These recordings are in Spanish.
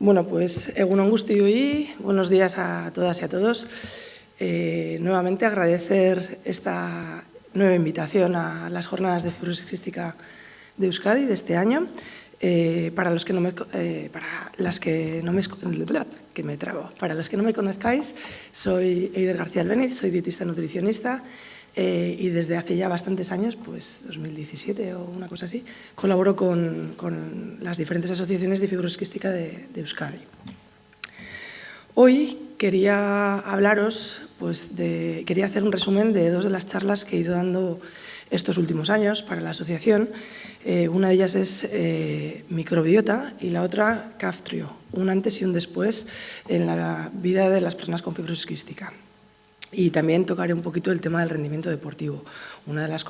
Bueno, pues egunon guztioi, buenos días a todas y a todos. Nuevamente agradecer esta nueva invitación a las jornadas de fibrosis quística de Euskadi de este año. Para los que no me conozcáis, soy Eider García Albéniz, soy dietista nutricionista y desde hace ya bastantes años, pues 2017 o una cosa así, colaboro con las diferentes asociaciones de fibrosis quística de Euskadi. Hoy quería hablaros, quería hacer un resumen de dos de las charlas que he ido dando estos últimos años para la asociación. Una de ellas es microbiota y la otra CAFTRIO, un antes y un después en la vida de las personas con fibrosis quística. Y también tocaré un poquito el tema del rendimiento deportivo, una de las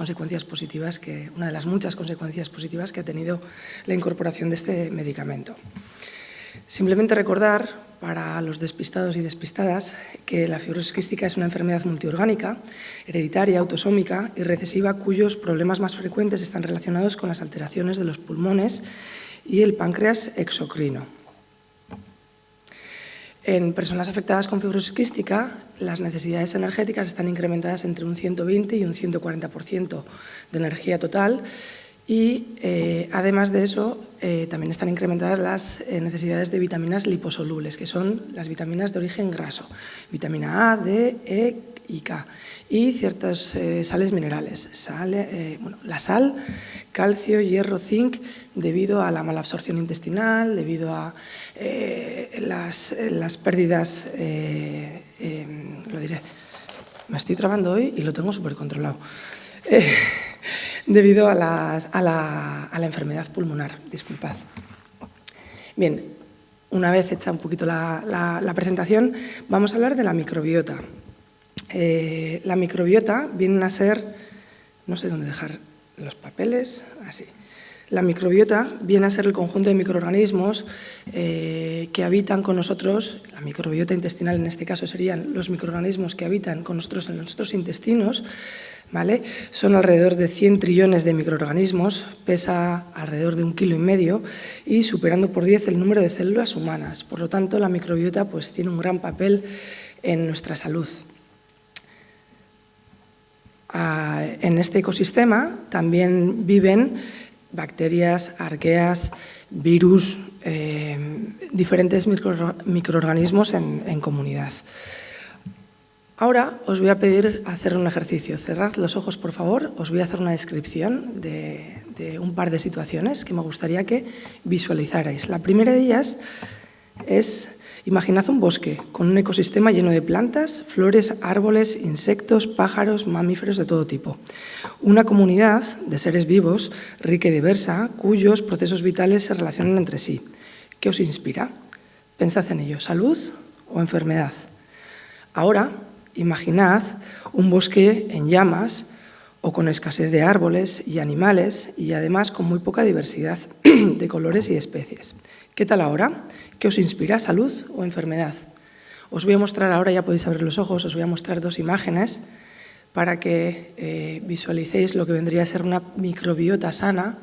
muchas consecuencias positivas que ha tenido la incorporación de este medicamento. Simplemente recordar para los despistados y despistadas que la fibrosis quística es una enfermedad multiorgánica, hereditaria, autosómica y recesiva, cuyos problemas más frecuentes están relacionados con las alteraciones de los pulmones y el páncreas exocrino. En personas afectadas con fibrosis quística, las necesidades energéticas están incrementadas entre un 120 y un 140% de energía total y, además de eso, también están incrementadas las necesidades de vitaminas liposolubles, que son las vitaminas de origen graso, vitamina A, D, E y K, y ciertas sales minerales, la sal, calcio, hierro, zinc, debido a la mala absorción intestinal, debido a las pérdidas, lo diré, me estoy trabando hoy y lo tengo súper controlado, debido a la enfermedad pulmonar, disculpad. Bien, una vez hecha un poquito la presentación, vamos a hablar de la microbiota. La microbiota viene a ser, no sé dónde dejar los papeles, así. La microbiota viene a ser el conjunto de microorganismos que habitan con nosotros. La microbiota intestinal en este caso serían los microorganismos que habitan con nosotros en nuestros intestinos, ¿vale? Son alrededor de 100 trillones de microorganismos, pesa alrededor de 1,5 kg y superando por 10 el número de células humanas. Por lo tanto, la microbiota pues, tiene un gran papel en nuestra salud. En este ecosistema también viven bacterias, arqueas, virus, diferentes microorganismos en comunidad. Ahora os voy a pedir hacer un ejercicio. Cerrad los ojos, por favor. Os voy a hacer una descripción de un par de situaciones que me gustaría que visualizarais. La primera de ellas es: imaginad un bosque con un ecosistema lleno de plantas, flores, árboles, insectos, pájaros, mamíferos de todo tipo. Una comunidad de seres vivos, rica y diversa, cuyos procesos vitales se relacionan entre sí. ¿Qué os inspira? Pensad en ello. ¿Salud o enfermedad? Ahora, imaginad un bosque en llamas o con escasez de árboles y animales y además con muy poca diversidad de colores y especies. ¿Qué tal ahora? ¿Qué os inspira? ¿Salud o enfermedad? Os voy a mostrar ahora, ya podéis abrir los ojos, os voy a mostrar dos imágenes para que visualicéis lo que vendría a ser una microbiota sana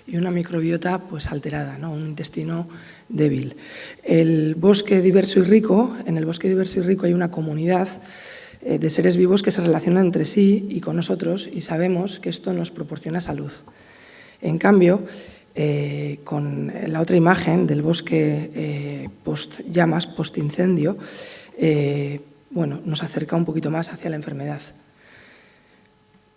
y una microbiota pues, alterada, ¿no? Un intestino débil. El bosque diverso y rico, en el bosque diverso y rico hay una comunidad de seres vivos que se relacionan entre sí y con nosotros y sabemos que esto nos proporciona salud. En cambio, con la otra imagen del bosque post-llamas, post-incendio, nos acerca un poquito más hacia la enfermedad.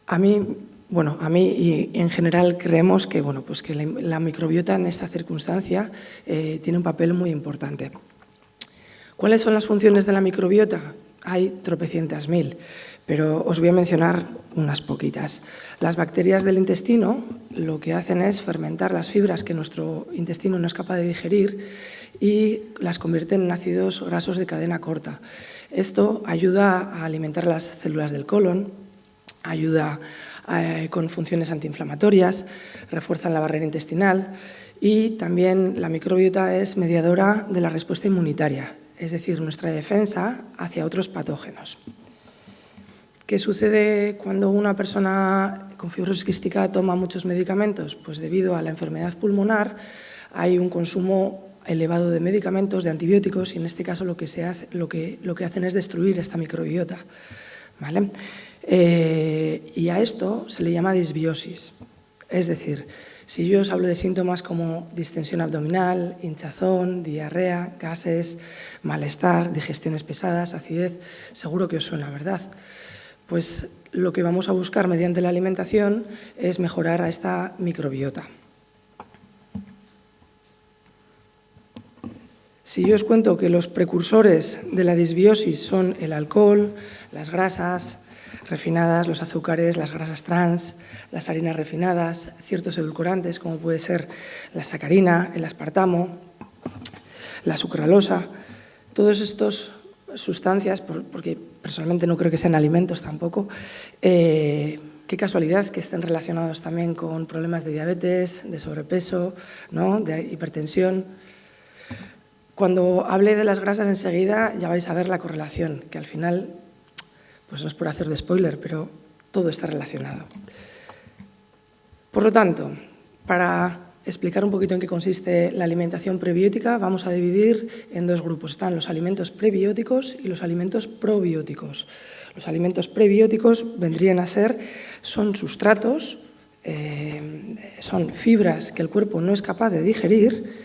A mí y en general creemos que, que la microbiota en esta circunstancia tiene un papel muy importante. ¿Cuáles son las funciones de la microbiota? Hay tropecientas mil, pero os voy a mencionar unas poquitas. Las bacterias del intestino lo que hacen es fermentar las fibras que nuestro intestino no es capaz de digerir y las convierten en ácidos grasos de cadena corta. Esto ayuda a alimentar las células del colon, ayuda con funciones antiinflamatorias, refuerza la barrera intestinal y también la microbiota es mediadora de la respuesta inmunitaria, es decir, nuestra defensa hacia otros patógenos. ¿Qué sucede cuando una persona con fibrosis quística toma muchos medicamentos? Pues debido a la enfermedad pulmonar hay un consumo elevado de medicamentos, de antibióticos, y en este caso lo que hacen es destruir esta microbiota, ¿vale? Y a esto se le llama disbiosis. Es decir, si yo os hablo de síntomas como distensión abdominal, hinchazón, diarrea, gases, malestar, digestiones pesadas, acidez, seguro que os suena, ¿verdad? Pues lo que vamos a buscar mediante la alimentación es mejorar a esta microbiota. Si yo os cuento que los precursores de la disbiosis son el alcohol, las grasas refinadas, los azúcares, las grasas trans, las harinas refinadas, ciertos edulcorantes como puede ser la sacarina, el aspartamo, la sucralosa, todas estas sustancias, porque personalmente no creo que sean alimentos tampoco, qué casualidad que estén relacionados también con problemas de diabetes, de sobrepeso, ¿no?, de hipertensión. Cuando hable de las grasas enseguida ya vais a ver la correlación, que al final, pues no es por hacer de spoiler, pero todo está relacionado. Por lo tanto, para explicar un poquito en qué consiste la alimentación prebiótica, vamos a dividir en dos grupos. Están los alimentos prebióticos y los alimentos probióticos. Los alimentos prebióticos vendrían a ser, son sustratos, son fibras que el cuerpo no es capaz de digerir,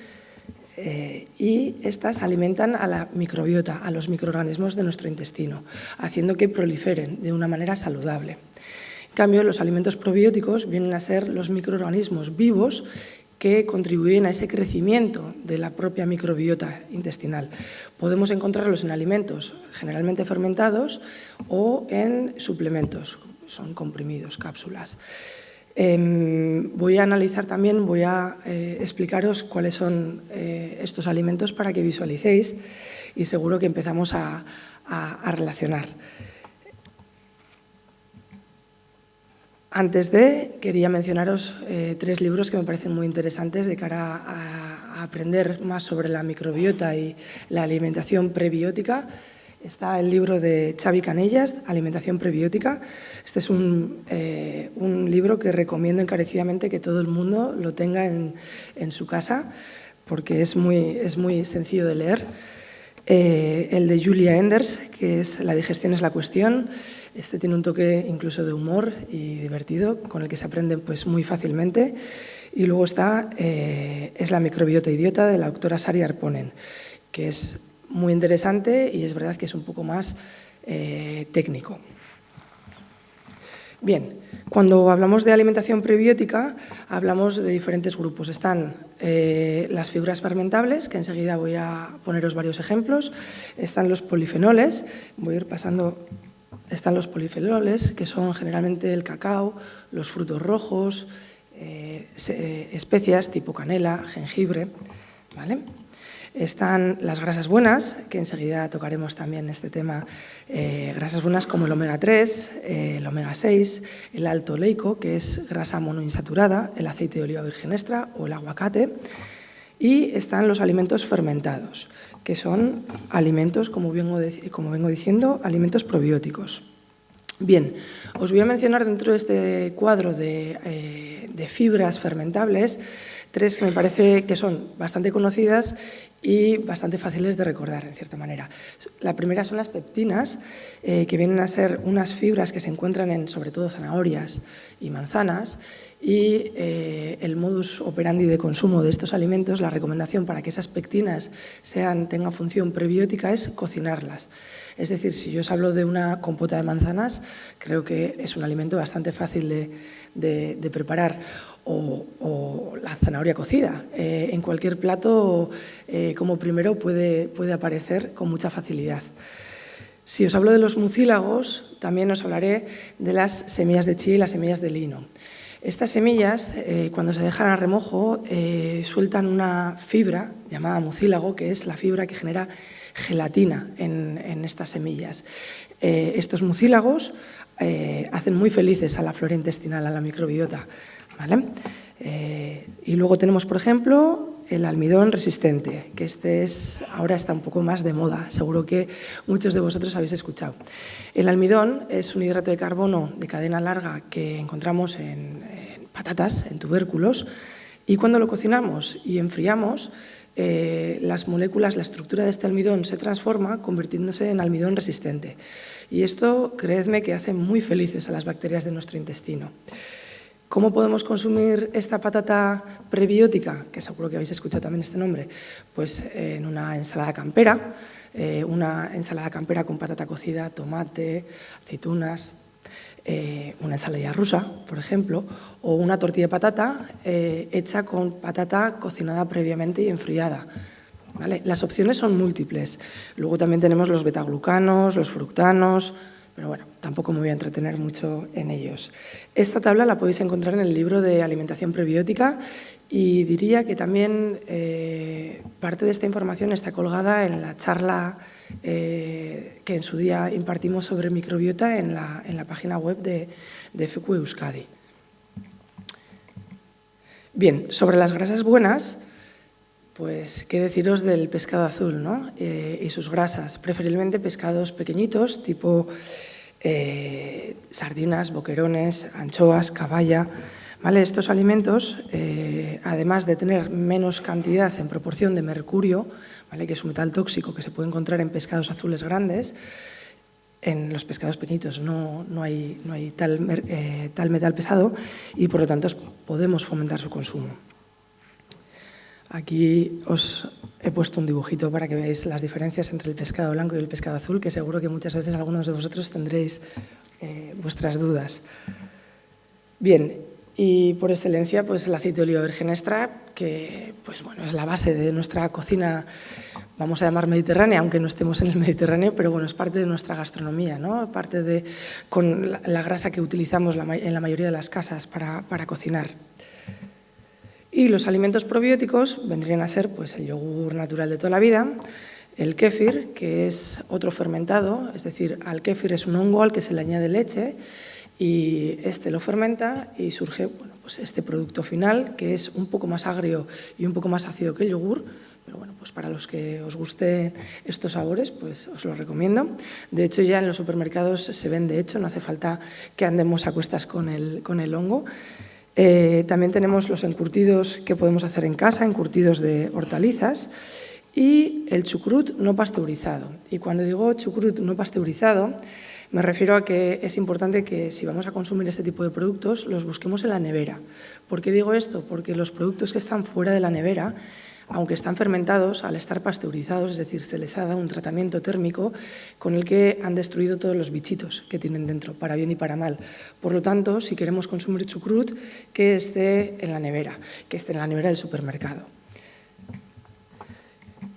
y estas alimentan a la microbiota, a los microorganismos de nuestro intestino, haciendo que proliferen de una manera saludable. En cambio, los alimentos probióticos vienen a ser los microorganismos vivos que contribuyen a ese crecimiento de la propia microbiota intestinal. Podemos encontrarlos en alimentos generalmente fermentados o en suplementos, son comprimidos, cápsulas. Voy a analizar también, voy a explicaros cuáles son estos alimentos para que visualicéis y seguro que empezamos a relacionar. Antes quería mencionaros 3 libros que me parecen muy interesantes de cara a aprender más sobre la microbiota y la alimentación prebiótica. Está el libro de Xavi Canellas, Alimentación prebiótica. Este es un libro que recomiendo encarecidamente que todo el mundo lo tenga en su casa, porque es muy sencillo de leer. El de Julia Enders, que es La digestión es la cuestión. Este tiene un toque incluso de humor y divertido, con el que se aprende pues, muy fácilmente. Y luego está Es la microbiota idiota, de la doctora Sari Arponen, que es muy interesante y es verdad que es un poco más técnico. Bien, cuando hablamos de alimentación prebiótica, hablamos de diferentes grupos. Están las fibras fermentables, que enseguida voy a poneros varios ejemplos. Están los polifenoles, voy a ir pasando. Están los polifenoles, que son generalmente el cacao, los frutos rojos, especias tipo canela, jengibre, ¿vale? Están las grasas buenas, que enseguida tocaremos también este tema, grasas buenas como el omega 3, el omega 6, el alto oleico, que es grasa monoinsaturada, el aceite de oliva virgen extra o el aguacate. Y están los alimentos fermentados, que son alimentos, como vengo diciendo, alimentos probióticos. Bien, os voy a mencionar dentro de este cuadro de fibras fermentables 3 que me parece que son bastante conocidas y bastante fáciles de recordar, en cierta manera. La primera son las peptinas, que vienen a ser unas fibras que se encuentran en, sobre todo, zanahorias y manzanas, y el modus operandi de consumo de estos alimentos, la recomendación para que esas pectinas tengan función prebiótica es cocinarlas. Es decir, si yo os hablo de una compota de manzanas, creo que es un alimento bastante fácil de preparar. O la zanahoria cocida. En cualquier plato, como primero, puede aparecer con mucha facilidad. Si os hablo de los mucílagos, también os hablaré de las semillas de chía y las semillas de lino. Estas semillas, cuando se dejan a remojo, sueltan una fibra llamada mucílago, que es la fibra que genera gelatina en estas semillas. Estos mucílagos hacen muy felices a la flora intestinal, a la microbiota, ¿vale? Y luego tenemos, por ejemplo, el almidón resistente, que ahora está un poco más de moda, seguro que muchos de vosotros habéis escuchado. El almidón es un hidrato de carbono de cadena larga que encontramos en patatas, en tubérculos, y cuando lo cocinamos y enfriamos, las moléculas, la estructura de este almidón se transforma convirtiéndose en almidón resistente. Y esto, creedme, que hace muy felices a las bacterias de nuestro intestino. ¿Cómo podemos consumir esta patata prebiótica? Que seguro que habéis escuchado también este nombre. Pues en una ensalada campera, con patata cocida, tomate, aceitunas, una ensalada rusa, por ejemplo, o una tortilla de patata hecha con patata cocinada previamente y enfriada. ¿Vale? Las opciones son múltiples. Luego también tenemos los betaglucanos, los fructanos, pero bueno, tampoco me voy a entretener mucho en ellos. Esta tabla la podéis encontrar en el libro de Alimentación Prebiótica y diría que también parte de esta información está colgada en la charla que en su día impartimos sobre microbiota en la página web de FQ Euskadi. Bien, sobre las grasas buenas, pues qué deciros del pescado azul, ¿no? Y sus grasas, preferiblemente pescados pequeñitos, tipo sardinas, boquerones, anchoas, caballa. ¿Vale? Estos alimentos, además de tener menos cantidad en proporción de mercurio, ¿vale? Que es un metal tóxico que se puede encontrar en pescados azules grandes, en los pescados pequeñitos no hay tal metal pesado y por lo tanto podemos fomentar su consumo. Aquí os he puesto un dibujito para que veáis las diferencias entre el pescado blanco y el pescado azul, que seguro que muchas veces algunos de vosotros tendréis vuestras dudas. Bien, y por excelencia, pues el aceite de oliva virgen extra, que pues, bueno, es la base de nuestra cocina, vamos a llamar mediterránea, aunque no estemos en el Mediterráneo, pero bueno, es parte de nuestra gastronomía, ¿no? Parte de con la grasa que utilizamos en la mayoría de las casas para cocinar. Y los alimentos probióticos vendrían a ser pues, el yogur natural de toda la vida, el kéfir, que es otro fermentado, es decir, al kéfir es un hongo al que se le añade leche y este lo fermenta y surge bueno, pues este producto final que es un poco más agrio y un poco más ácido que el yogur, pero bueno, pues para los que os gusten estos sabores, pues os lo recomiendo. De hecho, ya en los supermercados se vende hecho, no hace falta que andemos a cuestas con el hongo. También tenemos los encurtidos que podemos hacer en casa, encurtidos de hortalizas y el chucrut no pasteurizado. Y cuando digo chucrut no pasteurizado, me refiero a que es importante que si vamos a consumir este tipo de productos, los busquemos en la nevera. ¿Por qué digo esto? Porque los productos que están fuera de la nevera, aunque están fermentados, al estar pasteurizados, es decir, se les ha dado un tratamiento térmico con el que han destruido todos los bichitos que tienen dentro, para bien y para mal. Por lo tanto, si queremos consumir chucrut, que esté en la nevera del supermercado.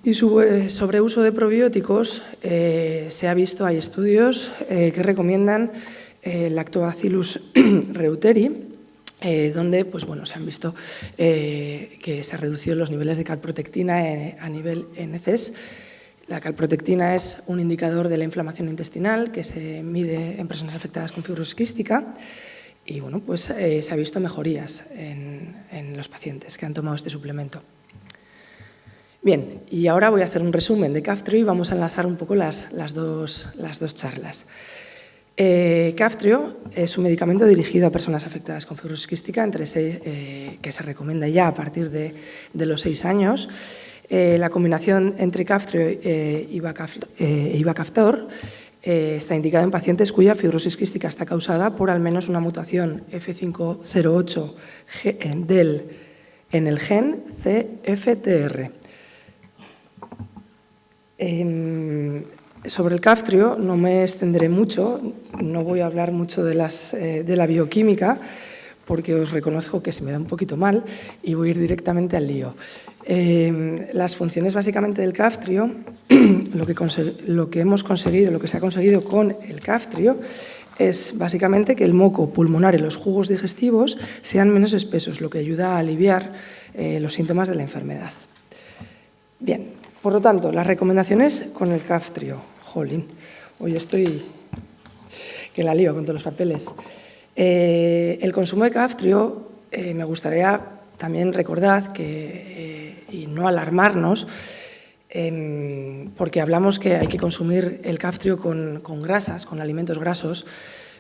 Y sobre uso de probióticos, se ha visto, hay estudios que recomiendan Lactobacillus reuteri, donde pues, bueno, se han visto que se han reducido los niveles de calprotectina a nivel en heces. La calprotectina es un indicador de la inflamación intestinal que se mide en personas afectadas con fibrosis quística y bueno, pues, se ha visto mejorías en los pacientes que han tomado este suplemento. Bien, y ahora voy a hacer un resumen de Kaftrio y vamos a enlazar un poco las dos charlas. Kaftrio es un medicamento dirigido a personas afectadas con fibrosis quística que se recomienda ya a partir de los 6 años. La combinación entre Kaftrio e Ivacaftor está indicada en pacientes cuya fibrosis quística está causada por al menos una mutación F508 en el gen CFTR. Sobre el Kaftrio no me extenderé mucho, no voy a hablar mucho de la bioquímica porque os reconozco que se me da un poquito mal y voy a ir directamente al lío. Las funciones básicamente del Kaftrio, lo que se ha conseguido con el Kaftrio es básicamente que el moco pulmonar y los jugos digestivos sean menos espesos, lo que ayuda a aliviar los síntomas de la enfermedad. Bien. Por lo tanto, las recomendaciones con el Kaftrio. Jolín, hoy estoy que la lío con todos los papeles. El consumo de Kaftrio, me gustaría también recordar y no alarmarnos, porque hablamos que hay que consumir el Kaftrio con grasas, con alimentos grasos,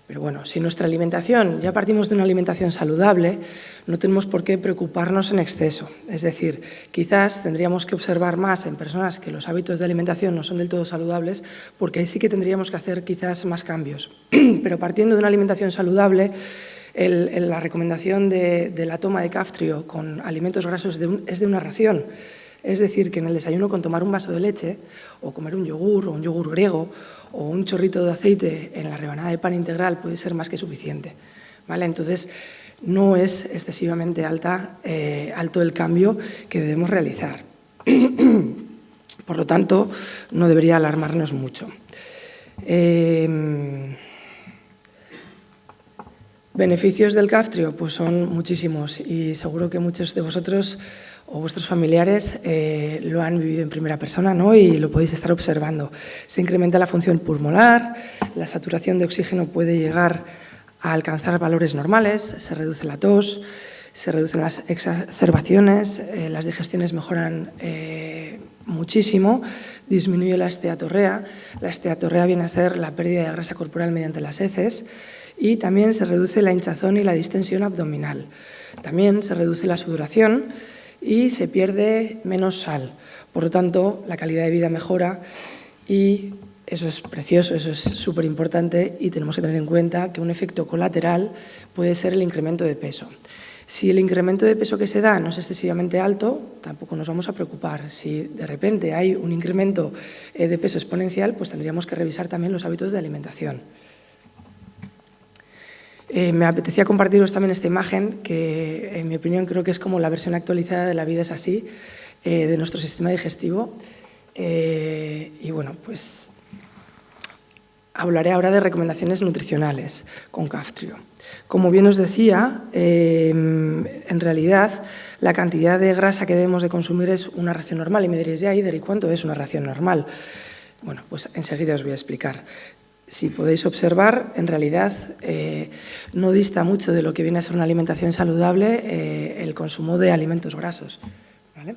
Pero bueno, si nuestra alimentación, ya partimos de una alimentación saludable, no tenemos por qué preocuparnos en exceso. Es decir, quizás tendríamos que observar más en personas que los hábitos de alimentación no son del todo saludables, porque ahí sí que tendríamos que hacer quizás más cambios. Pero partiendo de una alimentación saludable, la recomendación de la toma de Kaftrio con alimentos grasos es de una ración. Es decir, que en el desayuno con tomar un vaso de leche o comer un yogur o un yogur griego o un chorrito de aceite en la rebanada de pan integral puede ser más que suficiente, ¿vale? Entonces, no es excesivamente alto el cambio que debemos realizar. Por lo tanto, no debería alarmarnos mucho. ¿Beneficios del Kaftrio? Pues son muchísimos y seguro que muchos de vosotros o vuestros familiares lo han vivido en primera persona, ¿no? Y lo podéis estar observando. Se incrementa la función pulmonar, la saturación de oxígeno puede llegar a alcanzar valores normales, se reduce la tos, se reducen las exacerbaciones, las digestiones mejoran muchísimo, disminuye la esteatorrea. La esteatorrea viene a ser la pérdida de grasa corporal mediante las heces y también se reduce la hinchazón y la distensión abdominal. También se reduce la sudoración y se pierde menos sal. Por lo tanto, la calidad de vida mejora y eso es precioso, eso es súper importante y tenemos que tener en cuenta que un efecto colateral puede ser el incremento de peso. Si el incremento de peso que se da no es excesivamente alto, tampoco nos vamos a preocupar. Si de repente hay un incremento de peso exponencial, pues tendríamos que revisar también los hábitos de alimentación. Me apetecía compartiros también esta imagen que, en mi opinión, creo que es como la versión actualizada de La vida es así, de nuestro sistema digestivo. Y bueno, pues hablaré ahora de recomendaciones nutricionales con Kaftrio. Como bien os decía, en realidad la cantidad de grasa que debemos de consumir es una ración normal. Y me diréis, ya, Eider, ¿y cuánto es una ración normal? Bueno, pues enseguida os voy a explicar. Si podéis observar, en realidad no dista mucho de lo que viene a ser una alimentación saludable el consumo de alimentos grasos, ¿vale?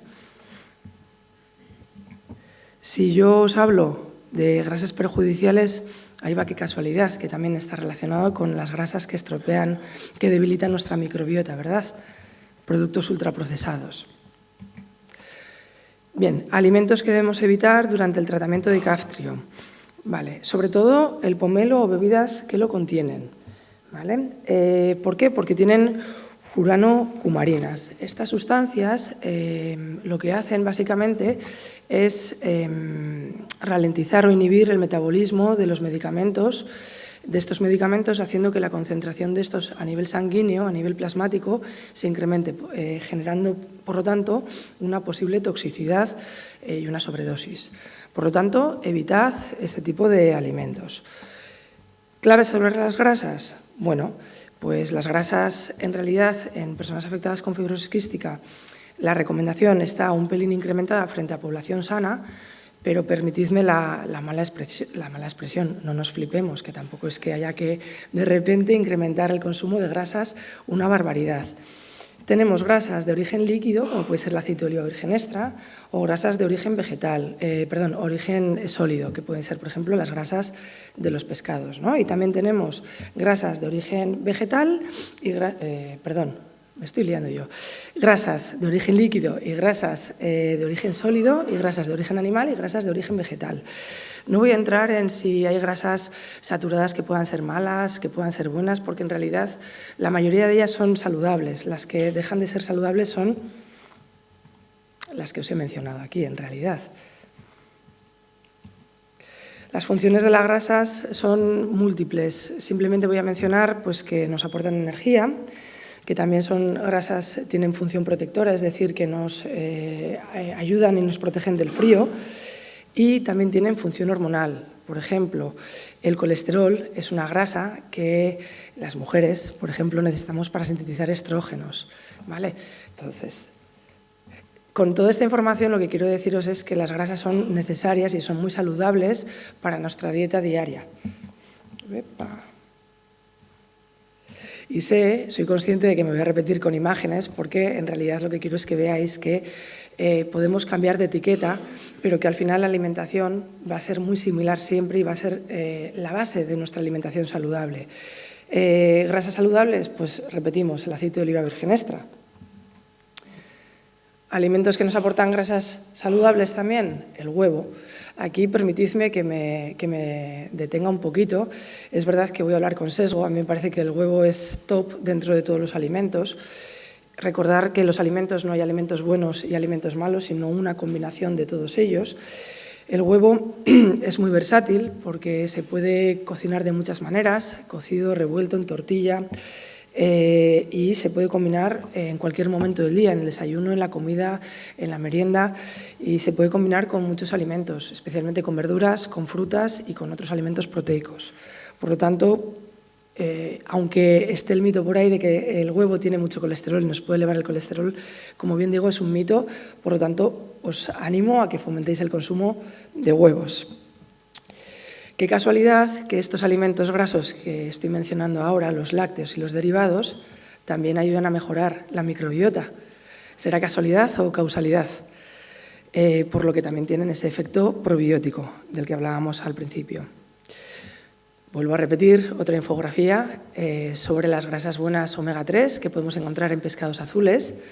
Si yo os hablo de grasas perjudiciales, ahí va qué casualidad, que también está relacionado con las grasas que estropean, que debilitan nuestra microbiota, ¿verdad? Productos ultraprocesados. Bien, alimentos que debemos evitar durante el tratamiento de Kaftrio. Vale, sobre todo el pomelo o bebidas que lo contienen, ¿vale? ¿Por qué? Porque tienen furanocumarinas. Estas sustancias lo que hacen básicamente es ralentizar o inhibir el metabolismo de los medicamentos, de estos medicamentos, haciendo que la concentración de estos a nivel sanguíneo, a nivel plasmático, se incremente, generando, por lo tanto, una posible toxicidad y una sobredosis. Por lo tanto, evitad este tipo de alimentos. ¿Claves sobre las grasas? Bueno, pues las grasas, en realidad, en personas afectadas con fibrosis quística, la recomendación está un pelín incrementada frente a población sana, pero permitidme la mala expresión, no nos flipemos, que tampoco es que haya que de repente incrementar el consumo de grasas una barbaridad. Tenemos grasas de origen líquido, como puede ser el aceite de oliva virgen extra, o grasas de origen vegetal, origen sólido, que pueden ser, por ejemplo, las grasas de los pescados, ¿no? Y también tenemos grasas de origen vegetal y, me estoy liando yo, grasas de origen líquido y grasas de origen sólido y grasas de origen animal y grasas de origen vegetal. No voy a entrar en si hay grasas saturadas que puedan ser malas, que puedan ser buenas, porque en realidad la mayoría de ellas son saludables. Las que dejan de ser saludables son las que os he mencionado aquí, en realidad. Las funciones de las grasas son múltiples. Simplemente voy a mencionar pues, que nos aportan energía, que también son grasas, tienen función protectora, es decir, que nos ayudan y nos protegen del frío, y también tienen función hormonal. Por ejemplo, el colesterol es una grasa que las mujeres, por ejemplo, necesitamos para sintetizar estrógenos, ¿vale? Entonces, con toda esta información lo que quiero deciros es que las grasas son necesarias y son muy saludables para nuestra dieta diaria. Y soy consciente de que me voy a repetir con imágenes porque en realidad lo que quiero es que veáis que podemos cambiar de etiqueta, pero que al final la alimentación va a ser muy similar siempre y va a ser la base de nuestra alimentación saludable. Grasas saludables, pues repetimos, el aceite de oliva virgen extra. Alimentos que nos aportan grasas saludables también, el huevo. Aquí permitidme que me detenga un poquito. Es verdad que voy a hablar con sesgo, a mí me parece que el huevo es top dentro de todos los alimentos. Recordar que en los alimentos no hay alimentos buenos y alimentos malos, sino una combinación de todos ellos. El huevo es muy versátil porque se puede cocinar de muchas maneras, cocido, revuelto, en tortilla, y se puede combinar en cualquier momento del día, en el desayuno, en la comida, en la merienda, y se puede combinar con muchos alimentos, especialmente con verduras, con frutas y con otros alimentos proteicos. Por lo tanto, aunque esté el mito por ahí de que el huevo tiene mucho colesterol y nos puede elevar el colesterol, como bien digo, es un mito, por lo tanto, os animo a que fomentéis el consumo de huevos. Qué casualidad que estos alimentos grasos que estoy mencionando ahora, los lácteos y los derivados, también ayudan a mejorar la microbiota. ¿Será casualidad o causalidad? Por lo que también tienen ese efecto probiótico del que hablábamos al principio. Vuelvo a repetir otra infografía sobre las grasas buenas omega 3 que podemos encontrar en pescados azules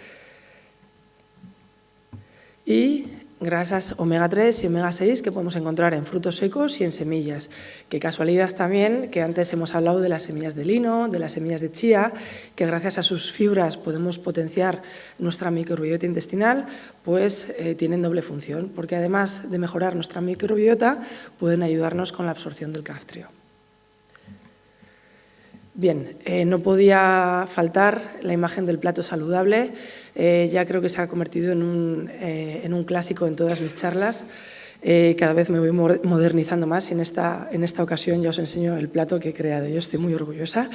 y grasas omega 3 y omega 6 que podemos encontrar en frutos secos y en semillas. Qué casualidad también que antes hemos hablado de las semillas de lino, de las semillas de chía, que gracias a sus fibras podemos potenciar nuestra microbiota intestinal, pues tienen doble función, porque además de mejorar nuestra microbiota, pueden ayudarnos con la absorción del calcio. Bien, no podía faltar la imagen del plato saludable. Ya creo que se ha convertido en un clásico en todas mis charlas. Cada vez me voy modernizando más y en esta ocasión ya os enseño el plato que he creado. Yo estoy muy orgullosa.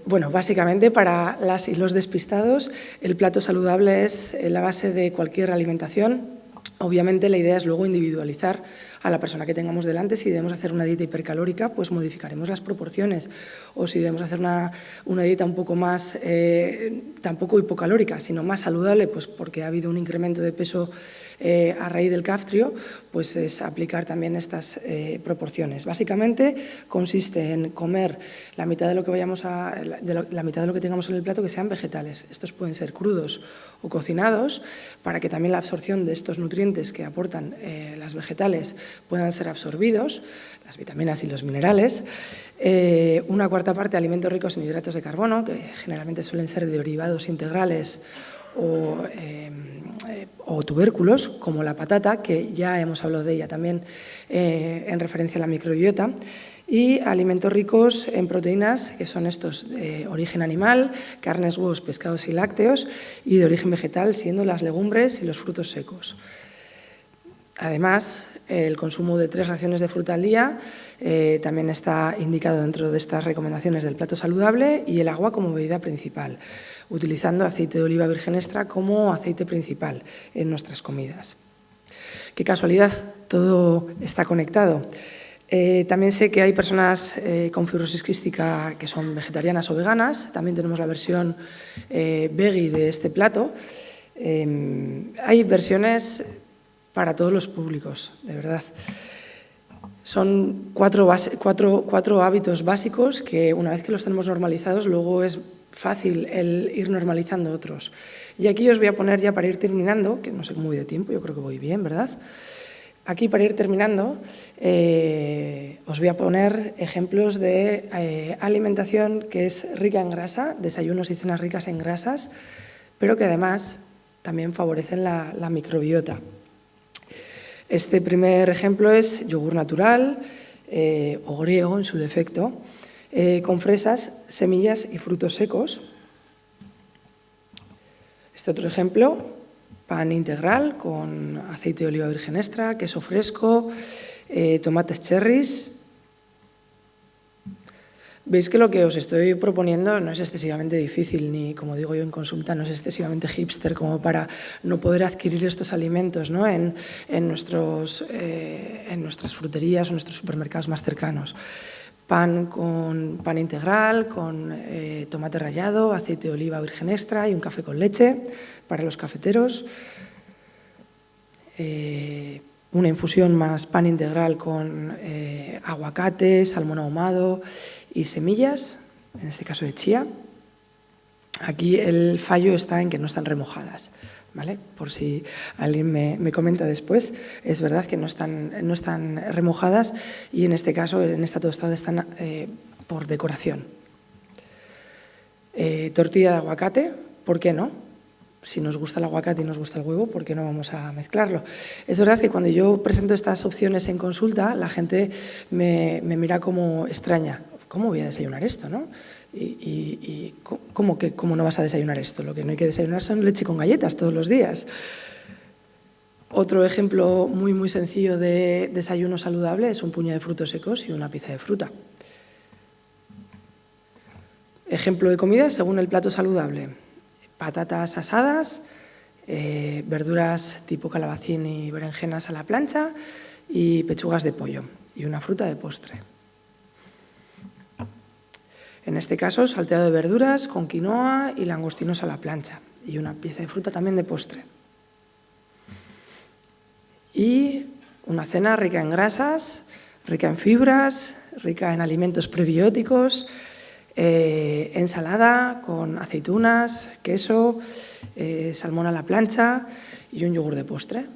Bueno, básicamente para las y los despistados, el plato saludable es la base de cualquier alimentación. Obviamente la idea es luego individualizar a la persona que tengamos delante. Si debemos hacer una dieta hipercalórica, pues modificaremos las proporciones. O si debemos hacer una dieta un poco más, tampoco hipocalórica, sino más saludable, pues porque ha habido un incremento de peso a raíz del calcio, pues es aplicar también estas proporciones. Básicamente consiste en comer la mitad de lo que la mitad de lo que tengamos en el plato que sean vegetales. Estos pueden ser crudos o cocinados, para que también la absorción de estos nutrientes que aportan las vegetales puedan ser absorbidos, las vitaminas y los minerales. Una cuarta parte de alimentos ricos en hidratos de carbono, que generalmente suelen ser derivados integrales o tubérculos, como la patata, que ya hemos hablado de ella también en referencia a la microbiota. Y alimentos ricos en proteínas, que son estos de origen animal, carnes, huevos, pescados y lácteos, y de origen vegetal, siendo las legumbres y los frutos secos. Además, el consumo de 3 raciones de fruta al día también está indicado dentro de estas recomendaciones del plato saludable, y el agua como bebida principal, utilizando aceite de oliva virgen extra como aceite principal en nuestras comidas. Qué casualidad, todo está conectado. También sé que hay personas con fibrosis quística que son vegetarianas o veganas. También tenemos la versión veggie de este plato. Hay versiones para todos los públicos, de verdad. Son cuatro hábitos básicos que, una vez que los tenemos normalizados, luego es fácil el ir normalizando otros. Y aquí os voy a poner ya para ir terminando, que no sé muy de tiempo, yo creo que voy bien, ¿verdad? Aquí, para ir terminando, os voy a poner ejemplos de alimentación que es rica en grasa, desayunos y cenas ricas en grasas, pero que además también favorecen la microbiota. Este primer ejemplo es yogur natural o griego en su defecto, con fresas, semillas y frutos secos. Este otro ejemplo, pan integral con aceite de oliva virgen extra, queso fresco, tomates cherries. Veis que lo que os estoy proponiendo no es excesivamente difícil, ni, como digo yo en consulta, no es excesivamente hipster como para no poder adquirir estos alimentos, ¿no? en nuestras fruterías o nuestros supermercados más cercanos. pan con pan integral, con tomate rallado, aceite de oliva virgen extra y un café con leche para los cafeteros. Una infusión más pan integral con aguacate, salmón ahumado y semillas, en este caso de chía. Aquí el fallo está en que no están remojadas, ¿vale? Por si alguien me comenta después, es verdad que no están remojadas y en este caso, en esta tostada, están por decoración. Tortilla de aguacate, ¿por qué no? Si nos gusta el aguacate y nos gusta el huevo, ¿por qué no vamos a mezclarlo? Es verdad que cuando yo presento estas opciones en consulta, la gente me mira como extraña. ¿Cómo voy a desayunar esto, no? ¿Y cómo no vas a desayunar esto? Lo que no hay que desayunar son leche con galletas todos los días. Otro ejemplo muy, muy sencillo de desayuno saludable es un puñado de frutos secos y una pieza de fruta. Ejemplo de comida según el plato saludable. Patatas asadas, verduras tipo calabacín y berenjenas a la plancha y pechugas de pollo y una fruta de postre. En este caso, salteado de verduras con quinoa y langostinos a la plancha y una pieza de fruta también de postre. Y una cena rica en grasas, rica en fibras, rica en alimentos prebióticos, ensalada con aceitunas, queso, salmón a la plancha y un yogur de postre.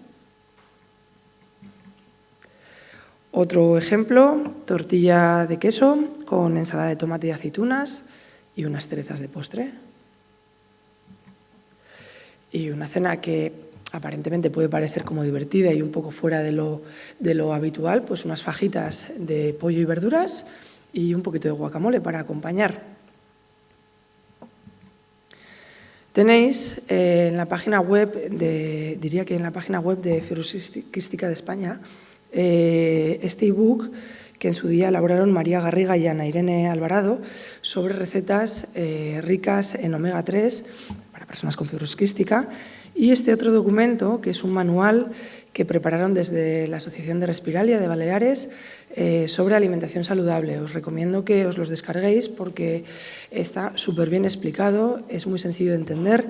Otro ejemplo, tortilla de queso con ensalada de tomate y aceitunas y unas cerezas de postre. Y una cena que aparentemente puede parecer como divertida y un poco fuera de lo habitual, pues unas fajitas de pollo y verduras y un poquito de guacamole para acompañar. Tenéis en la página web diría que en la página web de Fibroquística de España, este ebook que en su día elaboraron María Garriga y Ana Irene Alvarado sobre recetas ricas en omega 3 para personas con fibrosis quística, y este otro documento que es un manual que prepararon desde la Asociación de Respiralia de Baleares sobre alimentación saludable. Os recomiendo que os los descarguéis porque está súper bien explicado, es muy sencillo de entender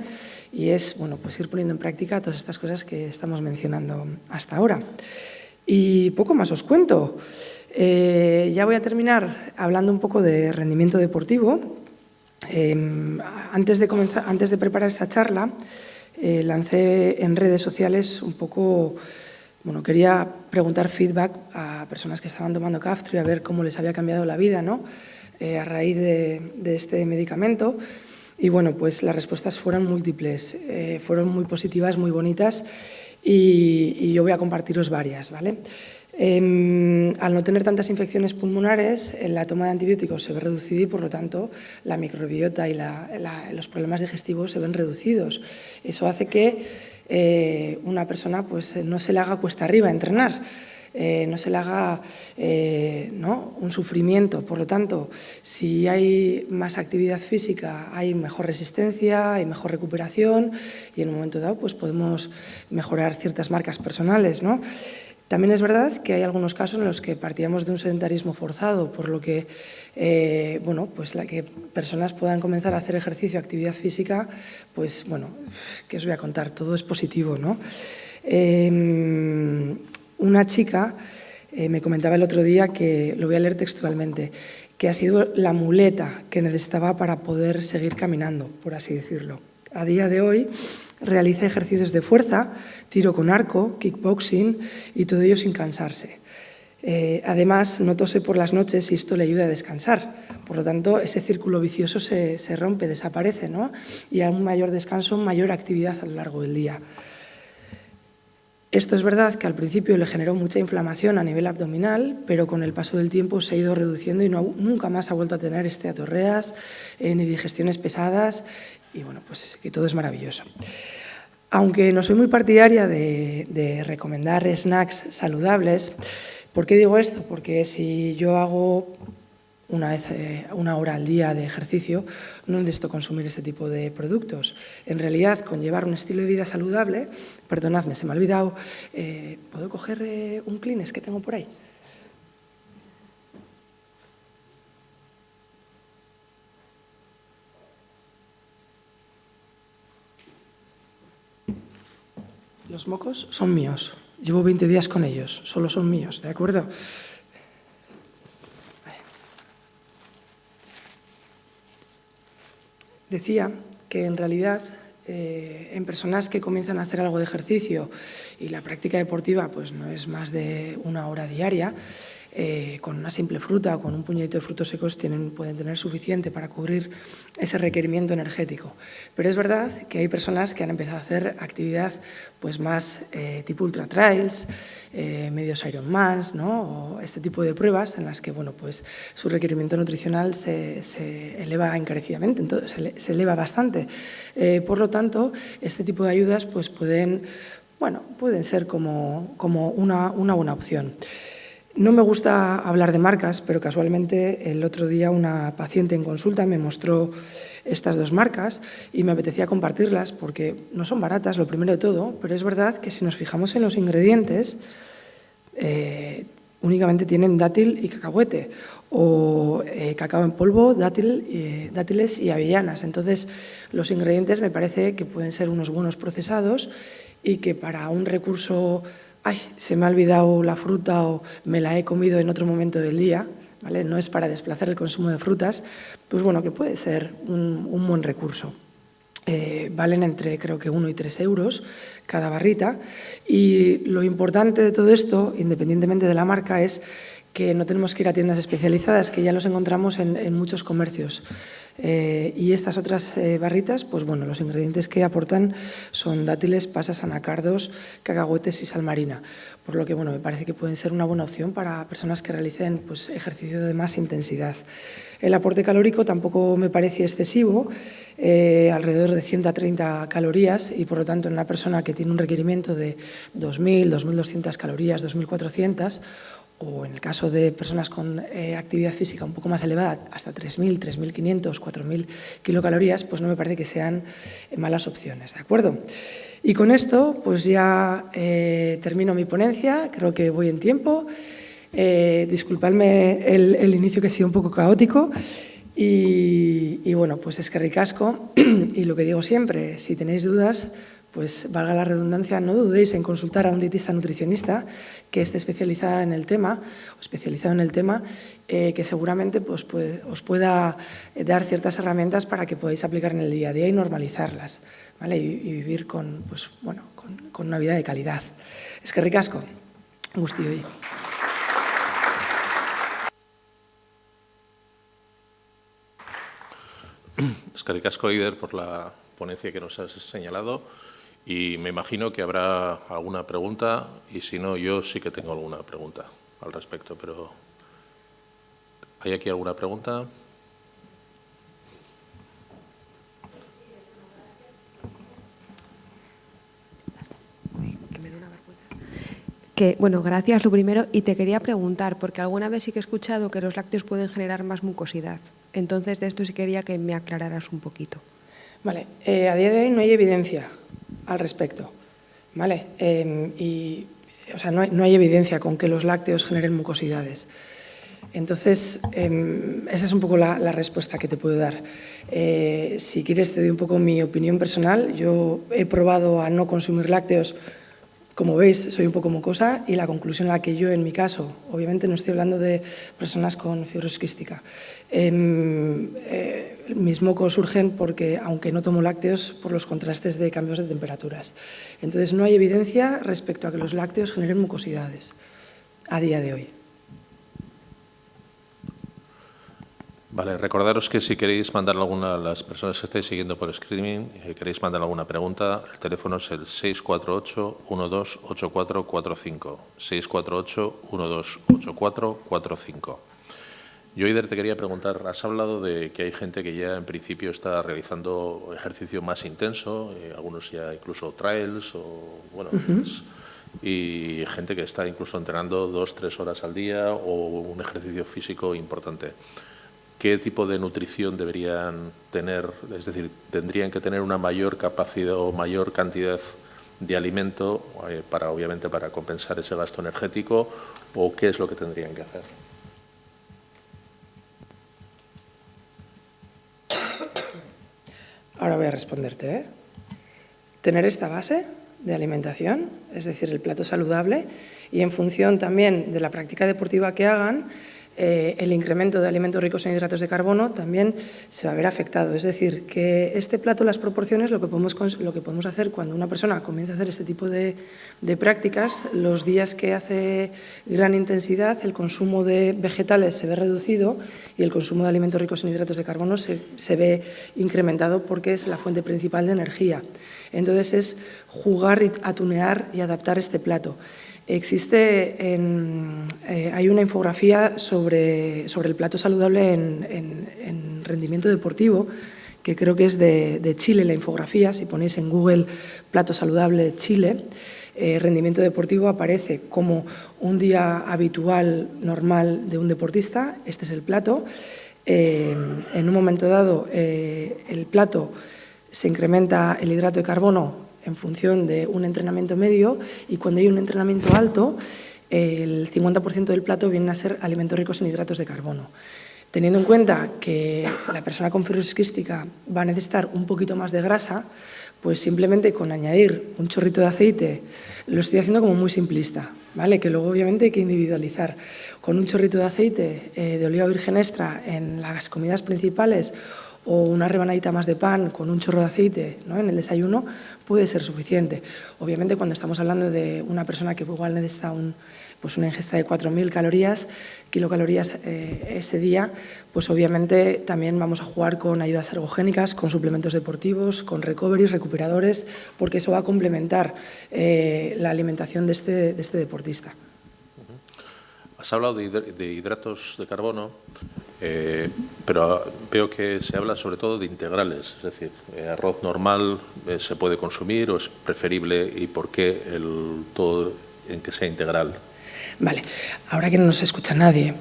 y es pues ir poniendo en práctica todas estas cosas que estamos mencionando hasta ahora. Y poco más os cuento. Ya voy a terminar hablando un poco de rendimiento deportivo. Antes de preparar esta charla, lancé en redes sociales un poco, quería preguntar feedback a personas que estaban tomando Kaftrio a ver cómo les había cambiado la vida, ¿no? A raíz de este medicamento. Y pues las respuestas fueron múltiples, fueron muy positivas, muy bonitas. Y yo voy a compartiros varias, ¿vale? Al no tener tantas infecciones pulmonares, la toma de antibióticos se ve reducida y, por lo tanto, la microbiota y los problemas digestivos se ven reducidos. Eso hace que una persona no se le haga cuesta arriba entrenar, no se le haga un sufrimiento. Por lo tanto, si hay más actividad física, hay mejor resistencia, hay mejor recuperación y en un momento dado podemos mejorar ciertas marcas personales, ¿no? También es verdad que hay algunos casos en los que partíamos de un sedentarismo forzado, por lo que que personas puedan comenzar a hacer ejercicio, actividad física, ¿qué os voy a contar? Todo es positivo, ¿no? Una chica me comentaba el otro día, que lo voy a leer textualmente, que ha sido la muleta que necesitaba para poder seguir caminando, por así decirlo. A día de hoy realiza ejercicios de fuerza, tiro con arco, kickboxing y todo ello sin cansarse. Además, no tose por las noches y esto le ayuda a descansar. Por lo tanto, ese círculo vicioso se rompe, desaparece, ¿no? Y hay un mayor descanso, mayor actividad a lo largo del día. Esto es verdad que al principio le generó mucha inflamación a nivel abdominal, pero con el paso del tiempo se ha ido reduciendo y nunca más ha vuelto a tener esteatorreas ni digestiones pesadas y que todo es maravilloso. Aunque no soy muy partidaria de recomendar snacks saludables, ¿por qué digo esto? Porque si yo hago una hora al día de ejercicio, no necesito consumir este tipo de productos. En realidad, con llevar un estilo de vida saludable, perdonadme, se me ha olvidado, ¿puedo coger un Kleenex que tengo por ahí? Los mocos son míos. Llevo 20 días con ellos. Solo son míos, ¿de acuerdo? Decía que en realidad en personas que comienzan a hacer algo de ejercicio y la práctica deportiva pues no es más de 1 hora diaria, con una simple fruta o con un puñadito de frutos secos pueden tener suficiente para cubrir ese requerimiento energético. Pero es verdad que hay personas que han empezado a hacer actividad pues más tipo ultra trails, medios Ironmans, ¿no? O este tipo de pruebas en las que bueno, pues, su requerimiento nutricional se eleva encarecidamente, entonces se eleva bastante. Por lo tanto, este tipo de ayudas pues, pueden ser como una buena opción. No me gusta hablar de marcas, pero casualmente el otro día una paciente en consulta me mostró estas 2 marcas y me apetecía compartirlas porque no son baratas, lo primero de todo, pero es verdad que si nos fijamos en los ingredientes, únicamente tienen dátil y cacahuete, o cacao en polvo, dátiles y avellanas. Entonces, los ingredientes me parece que pueden ser unos buenos procesados y que para un recurso, ay, se me ha olvidado la fruta o me la he comido en otro momento del día, ¿vale? No es para desplazar el consumo de frutas, pues bueno, que puede ser un buen recurso. Valen entre creo que 1 y 3 euros cada barrita y lo importante de todo esto, independientemente de la marca, es que no tenemos que ir a tiendas especializadas, que ya los encontramos en muchos comercios. Y estas otras barritas, pues bueno, los ingredientes que aportan son dátiles, pasas, anacardos, cacahuetes y sal marina. Por lo que, bueno, me parece que pueden ser una buena opción para personas que realicen pues, ejercicio de más intensidad. El aporte calórico tampoco me parece excesivo, alrededor de 130 calorías y, por lo tanto, en una persona que tiene un requerimiento de 2.000, 2.200 calorías, 2.400, o en el caso de personas con actividad física un poco más elevada, hasta 3.000, 3.500, 4.000 kilocalorías, pues no me parece que sean malas opciones, ¿de acuerdo? Y con esto, pues ya termino mi ponencia, creo que voy en tiempo. Disculpadme el inicio que ha sido un poco caótico y bueno, pues es que ricasco y lo que digo siempre, si tenéis dudas, pues valga la redundancia, no dudéis en consultar a un dietista nutricionista que esté especializado en el tema, que seguramente pues, os pueda dar ciertas herramientas para que podáis aplicar en el día a día y normalizarlas, ¿vale? Y vivir con una vida de calidad. Es que ricasco, gustillo. Eskerrik asko, Eider, por la ponencia que nos has señalado y me imagino que habrá alguna pregunta y si no, yo sí que tengo alguna pregunta al respecto, pero ¿hay aquí alguna pregunta? Bueno, gracias lo primero. Y te quería preguntar, porque alguna vez sí que he escuchado que los lácteos pueden generar más mucosidad. Entonces, de esto sí quería que me aclararas un poquito. Vale, a día de hoy no hay evidencia al respecto, ¿vale? No hay evidencia con que los lácteos generen mucosidades. Entonces, esa es un poco la respuesta que te puedo dar. Si quieres, te doy un poco mi opinión personal. Yo he probado a no consumir lácteos. Como veis, soy un poco mucosa y la conclusión a la que yo, en mi caso, obviamente no estoy hablando de personas con fibrosis quística, mis mocos surgen porque, aunque no tomo lácteos, por los contrastes de cambios de temperaturas. Entonces, no hay evidencia respecto a que los lácteos generen mucosidades a día de hoy. Vale, recordaros que si queréis mandar alguna a las personas que estáis siguiendo por streaming, queréis mandar alguna pregunta, el teléfono es el 648-128445. 648-128445. Yo, Eider, te quería preguntar, has hablado de que hay gente que ya en principio está realizando ejercicio más intenso, algunos ya incluso trails y gente que está incluso entrenando 2-3 horas al día o un ejercicio físico importante. ¿Qué tipo de nutrición deberían tener? Es decir, ¿tendrían que tener una mayor capacidad o mayor cantidad de alimento obviamente para compensar ese gasto energético, o qué es lo que tendrían que hacer? Ahora voy a responderte. Tener esta base de alimentación, es decir, el plato saludable, y en función también de la práctica deportiva que hagan, el incremento de alimentos ricos en hidratos de carbono también se va a ver afectado. Es decir, que este plato, las proporciones, lo que podemos hacer cuando una persona comienza a hacer este tipo de prácticas, los días que hace gran intensidad, el consumo de vegetales se ve reducido y el consumo de alimentos ricos en hidratos de carbono se ve incrementado porque es la fuente principal de energía. Entonces, es jugar a tunear y adaptar este plato. Hay una infografía sobre el plato saludable en rendimiento deportivo, que creo que es de Chile la infografía. Si ponéis en Google plato saludable Chile, rendimiento deportivo, aparece como un día habitual, normal de un deportista. Este es el plato. En un momento dado, el plato se incrementa el hidrato de carbono en función de un entrenamiento medio, y cuando hay un entrenamiento alto, el 50% del plato vienen a ser alimentos ricos en hidratos de carbono. Teniendo en cuenta que la persona con fibrosis quística va a necesitar un poquito más de grasa, pues simplemente con añadir un chorrito de aceite, lo estoy haciendo como muy simplista, ¿vale? Que luego obviamente hay que individualizar. Con un chorrito de aceite de oliva virgen extra en las comidas principales, o una rebanadita más de pan con un chorro de aceite, ¿no?, en el desayuno, puede ser suficiente. Obviamente, cuando estamos hablando de una persona que igual necesita una ingesta de 4.000 kilocalorías ese día, pues obviamente también vamos a jugar con ayudas ergogénicas, con suplementos deportivos, con recoveries, recuperadores, porque eso va a complementar la alimentación de este deportista. Has hablado de hidratos de carbono, pero veo que se habla sobre todo de integrales, es decir, arroz normal se puede consumir o es preferible, y por qué todo en que sea integral. Vale, ahora que no nos escucha nadie,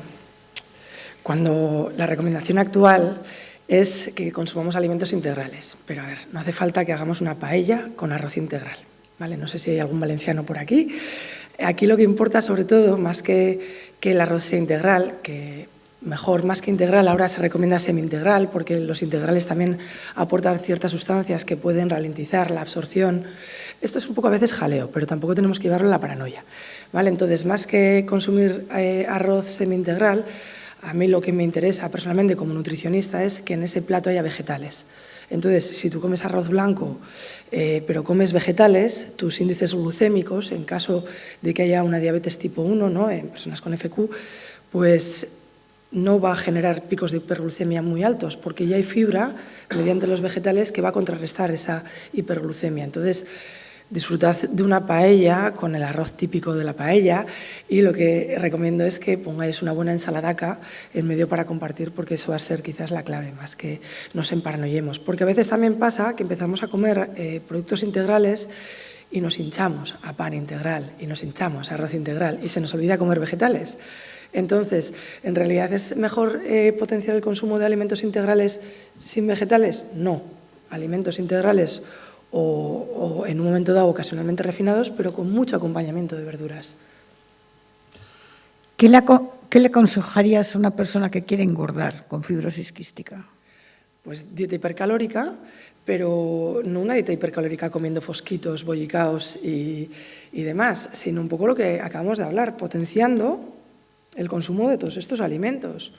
cuando la recomendación actual es que consumamos alimentos integrales, pero a ver, no hace falta que hagamos una paella con arroz integral, ¿vale? No sé si hay algún valenciano por aquí. Aquí lo que importa, sobre todo, más que el arroz sea integral, que mejor, más que integral, ahora se recomienda semi-integral, porque los integrales también aportan ciertas sustancias que pueden ralentizar la absorción. Esto es un poco a veces jaleo, pero tampoco tenemos que llevarlo a la paranoia, ¿vale? Entonces, más que consumir arroz semi-integral, a mí lo que me interesa personalmente como nutricionista es que en ese plato haya vegetales. Entonces, si tú comes arroz blanco, pero comes vegetales, tus índices glucémicos, en caso de que haya una diabetes tipo 1, ¿no?, en personas con FQ, pues no va a generar picos de hiperglucemia muy altos, porque ya hay fibra mediante los vegetales que va a contrarrestar esa hiperglucemia. Entonces, disfrutad de una paella con el arroz típico de la paella, y lo que recomiendo es que pongáis una buena ensaladaca en medio para compartir, porque eso va a ser quizás la clave, más que nos emparanoyemos. Porque a veces también pasa que empezamos a comer productos integrales y nos hinchamos a pan integral y nos hinchamos a arroz integral y se nos olvida comer vegetales. Entonces, ¿en realidad es mejor potenciar el consumo de alimentos integrales sin vegetales? No. Alimentos integrales o en un momento dado ocasionalmente refinados, pero con mucho acompañamiento de verduras. ¿Qué le aconsejarías a una persona que quiere engordar con fibrosis quística? Pues dieta hipercalórica, pero no una dieta hipercalórica comiendo fosquitos, bollicaos y demás, sino un poco lo que acabamos de hablar, potenciando el consumo de todos estos alimentos.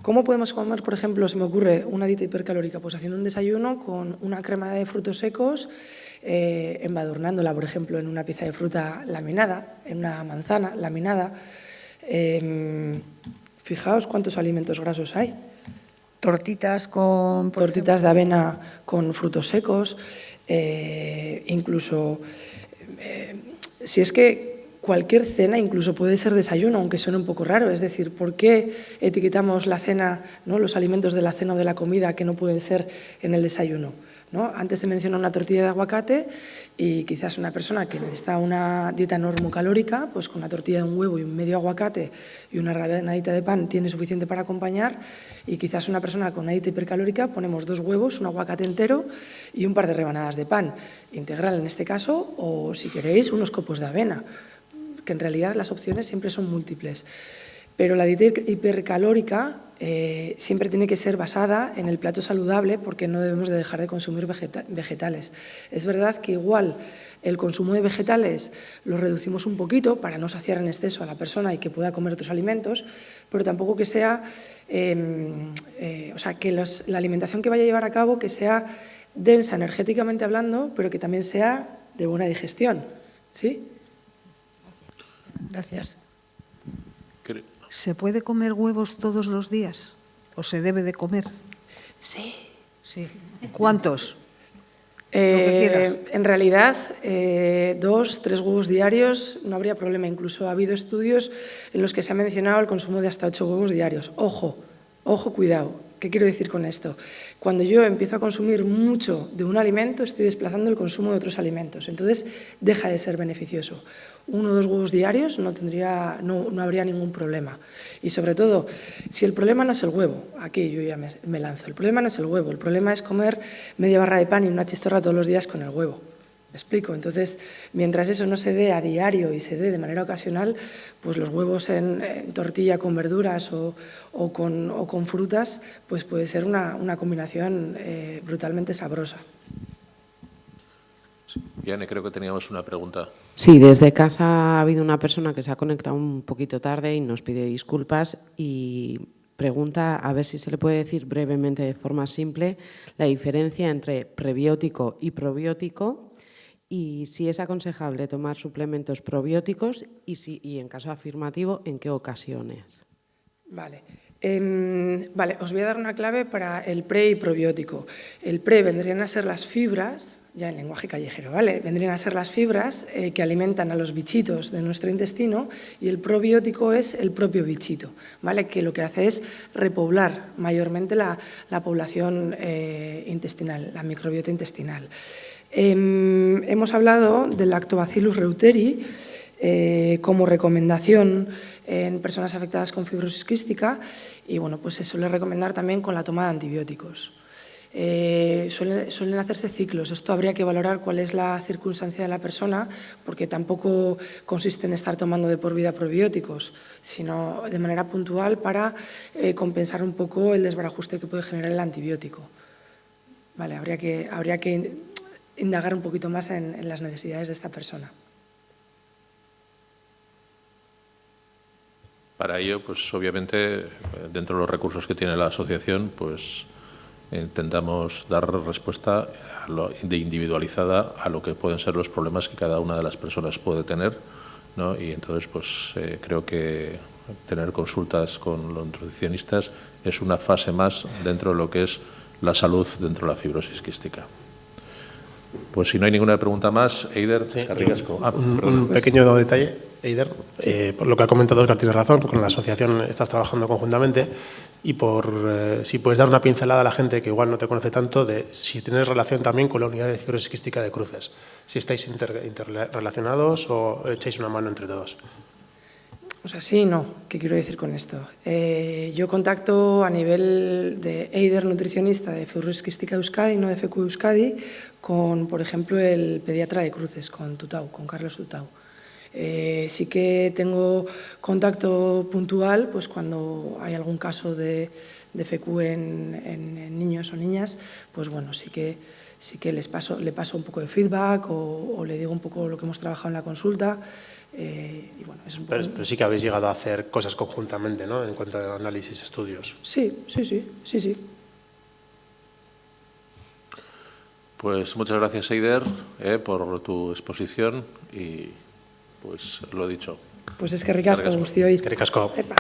¿Cómo podemos comer, por ejemplo, se me ocurre una dieta hipercalórica? Pues haciendo un desayuno con una crema de frutos secos, embadurnándola, por ejemplo, en una pieza de fruta laminada, en una manzana laminada. Fijaos cuántos alimentos grasos hay. Tortitas de avena con frutos secos, incluso si es que cualquier cena incluso puede ser desayuno, aunque suene un poco raro. Es decir, ¿por qué etiquetamos la cena, ¿no?, los alimentos de la cena o de la comida que no pueden ser en el desayuno, ¿no? Antes se mencionó una tortilla de aguacate, y quizás una persona que necesita una dieta normocalórica, pues con una tortilla de un huevo y medio aguacate y una rebanadita de pan tiene suficiente para acompañar, y quizás una persona con una dieta hipercalórica ponemos 2 huevos, un aguacate entero y un par de rebanadas de pan, integral en este caso, o si queréis unos copos de avena, que en realidad las opciones siempre son múltiples. Pero la dieta hipercalórica siempre tiene que ser basada en el plato saludable porque no debemos de dejar de consumir vegetales. Es verdad que igual el consumo de vegetales lo reducimos un poquito para no saciar en exceso a la persona y que pueda comer otros alimentos, pero tampoco que sea, o sea, que la alimentación que vaya a llevar a cabo que sea densa energéticamente hablando, pero que también sea de buena digestión, ¿sí? Gracias. ¿Se puede comer huevos todos los días? ¿O se debe de comer? Sí. Sí. ¿Cuántos? Lo que quieras. En realidad, 2, 3 huevos diarios no habría problema. Incluso ha habido estudios en los que se ha mencionado el consumo de hasta 8 huevos diarios. Ojo, ojo, cuidado. ¿Qué quiero decir con esto? Cuando yo empiezo a consumir mucho de un alimento, estoy desplazando el consumo de otros alimentos. Entonces, deja de ser beneficioso. 1 o 2 huevos diarios no habría ningún problema. Y sobre todo, si el problema no es el huevo, aquí yo ya me lanzo, el problema no es el huevo, el problema es comer media barra de pan y una chistorra todos los días con el huevo. ¿Me explico? Entonces, mientras eso no se dé a diario y se dé de manera ocasional, pues los huevos en tortilla con verduras o con frutas, pues puede ser una combinación brutalmente sabrosa. Yane, creo que teníamos una pregunta. Sí, desde casa ha habido una persona que se ha conectado un poquito tarde y nos pide disculpas y pregunta a ver si se le puede decir brevemente, de forma simple, la diferencia entre prebiótico y probiótico y si es aconsejable tomar suplementos probióticos y en caso afirmativo, ¿en qué ocasiones? Vale. Vale, os voy a dar una clave para el pre y probiótico. El pre vendrían a ser las fibras, ya en lenguaje callejero, ¿vale? Vendrían a ser las fibras que alimentan a los bichitos de nuestro intestino y el probiótico es el propio bichito, ¿vale? Que lo que hace es repoblar mayormente la población intestinal, la microbiota intestinal. Hemos hablado del Lactobacillus reuteri como recomendación en personas afectadas con fibrosis quística y bueno, pues se suele recomendar también con la toma de antibióticos. Suelen hacerse ciclos, esto habría que valorar cuál es la circunstancia de la persona porque tampoco consiste en estar tomando de por vida probióticos, sino de manera puntual para compensar un poco el desbarajuste que puede generar el antibiótico. Vale, habría que indagar un poquito más en las necesidades de esta persona. Para ello, pues obviamente, dentro de los recursos que tiene la asociación, pues intentamos dar respuesta individualizada a lo que pueden ser los problemas que cada una de las personas puede tener, ¿no? Y entonces, pues creo que tener consultas con los nutricionistas es una fase más dentro de lo que es la salud dentro de la fibrosis quística. Pues si no hay ninguna pregunta más, Eider, sí, Carricasco. Un pequeño detalle, Eider, sí. Por lo que ha comentado Oscar, tienes razón, con la asociación estás trabajando conjuntamente y si puedes dar una pincelada a la gente que igual no te conoce tanto de si tienes relación también con la unidad de fibrosis quística de Cruces, si estáis interrelacionados o echáis una mano entre todos. O sea, sí y no. ¿Qué quiero decir con esto? Yo contacto a nivel de Eider, nutricionista de Fibrosis Quística Euskadi, no de FQ Euskadi, con, por ejemplo, el pediatra de Cruces, con Tutau, con Carlos Tutau. Sí que tengo contacto puntual pues cuando hay algún caso de FQ en niños o niñas, pues bueno, sí que le paso un poco de feedback o le digo un poco lo que hemos trabajado en la consulta. Y bueno, es un poco... pero sí que habéis llegado a hacer cosas conjuntamente, ¿no? En cuanto a análisis, estudios. Sí. Pues muchas gracias, Eider, por tu exposición y pues lo dicho. Pues es que ricasco, guztioi. Es que ricasco. Epa.